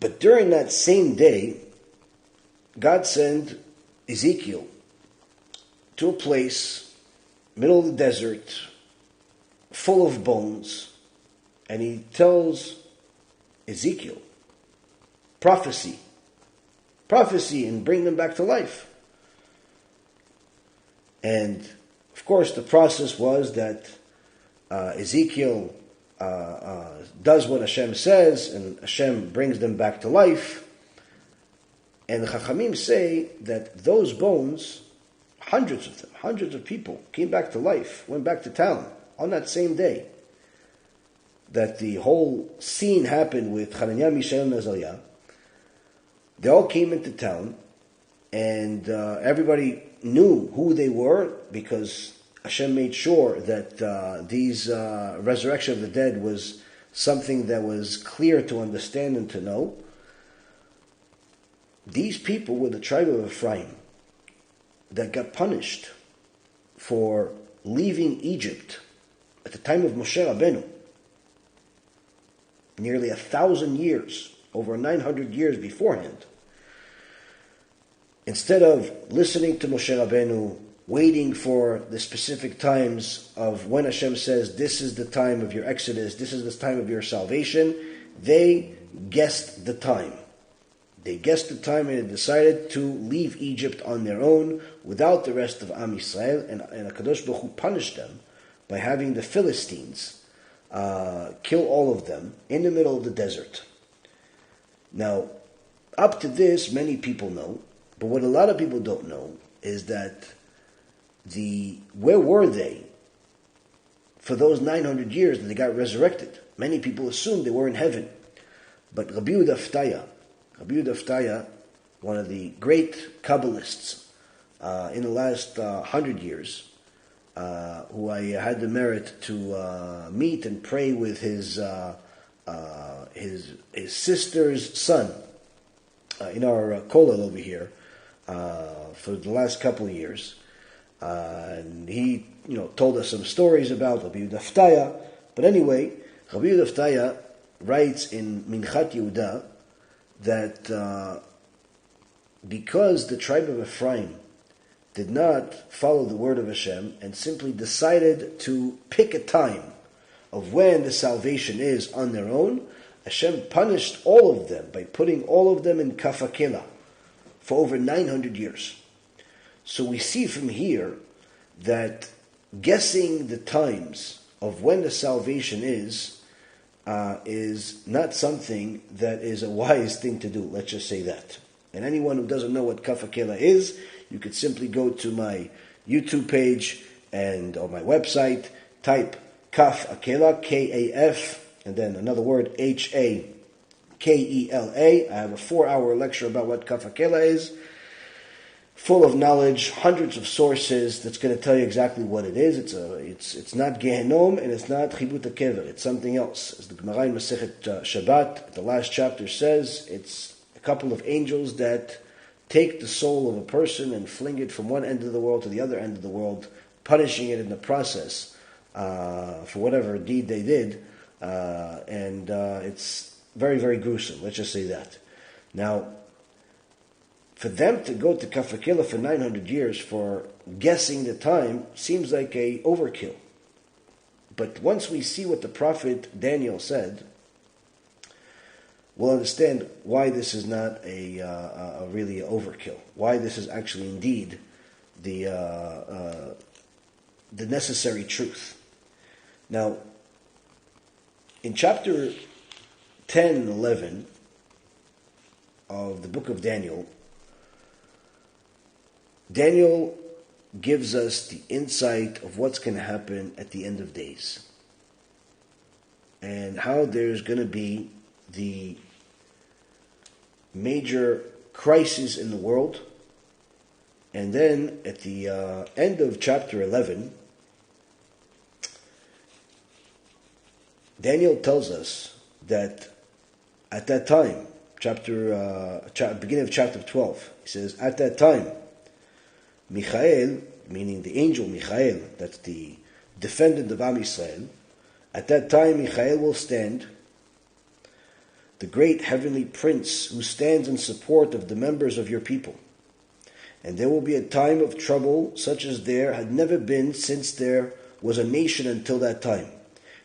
But during that same day, God sent Ezekiel to a place, middle of the desert, full of bones, and he tells Ezekiel, prophecy, and bring them back to life. And of course, the process was that Ezekiel does what Hashem says, and Hashem brings them back to life. And the Chachamim say that those bones, hundreds of them, hundreds of people, came back to life, went back to town on that same day. That the whole scene happened with Hananiah, Mishael, and Azariah. They all came into town, and everybody knew who they were, because Hashem made sure that these resurrection of the dead was something that was clear to understand and to know. These people were the tribe of Ephraim that got punished for leaving Egypt at the time of Moshe Rabbeinu. Nearly 1,000 years, over 900 years beforehand. Instead of listening to Moshe Rabbeinu, waiting for the specific times of when Hashem says, this is the time of your exodus, this is the time of your salvation, they guessed the time. They guessed the time and they decided to leave Egypt on their own without the rest of Am Yisrael, and HaKadosh Baruch Hu punished them by having the Philistines kill all of them in the middle of the desert. Now, up to this, many people know, but what a lot of people don't know is that where were they for those 900 years that they got resurrected? Many people assumed they were in heaven. But Rabbi Yehuda Aftaya, one of the great Kabbalists in the last 100 years, who I had the merit to meet and pray with his sister's son in our kollel over here for the last couple of years. And he, told us some stories about Rabbi Yehuda Aftaya. But anyway, Rabbi Yehuda Aftaya writes in Minchat Yehuda that because the tribe of Ephraim did not follow the word of Hashem and simply decided to pick a time of when the salvation is on their own, Hashem punished all of them by putting all of them in Kafakela for over 900 years. So we see from here that guessing the times of when the salvation is not something that is a wise thing to do. Let's just say that. And anyone who doesn't know what Kaf Akela is, you could simply go to my YouTube page or my website, type Kaf Akela, K-A-F, and then another word, H-A-K-E-L-A. I have a 4-hour lecture about what Kaf Akela is, full of knowledge, hundreds of sources that's going to tell you exactly what it is. It's not Gehenom and it's not Chibut HaKever. It's something else. As the Gemara in Masechet Shabbat, the last chapter says, it's a couple of angels that take the soul of a person and fling it from one end of the world to the other end of the world, punishing it in the process for whatever deed they did. And it's very, very gruesome. Let's just say that. Now, for them to go to Kafakila for 900 years for guessing the time seems like a overkill. But once we see what the prophet Daniel said, we'll understand why this is not a really overkill. Why this is actually indeed the necessary truth. Now, in chapter 10 and 11 of the book of Daniel, Daniel gives us the insight of what's going to happen at the end of days and how there's going to be the major crisis in the world. And then at the end of chapter 11, Daniel tells us that at that time, beginning of chapter 12, he says, at that time, Michael, meaning the angel Michael, that's the defendant of Am Yisrael, at that time Michael will stand the great heavenly prince who stands in support of the members of your people. And there will be a time of trouble such as there had never been since there was a nation until that time.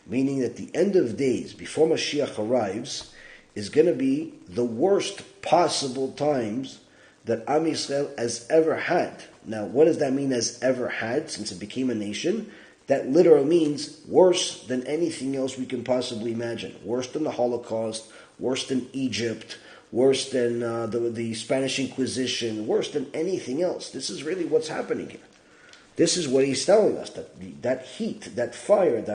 Meaning that the end of days, before Mashiach arrives, is going to be the worst possible times that Am Yisrael has ever had. Now, what does that mean, has ever had, since it became a nation? That literally means worse than anything else we can possibly imagine. Worse than the Holocaust, worse than Egypt, worse than the Spanish Inquisition, worse than anything else. This is really what's happening here. This is what he's telling us, that heat, that fire, that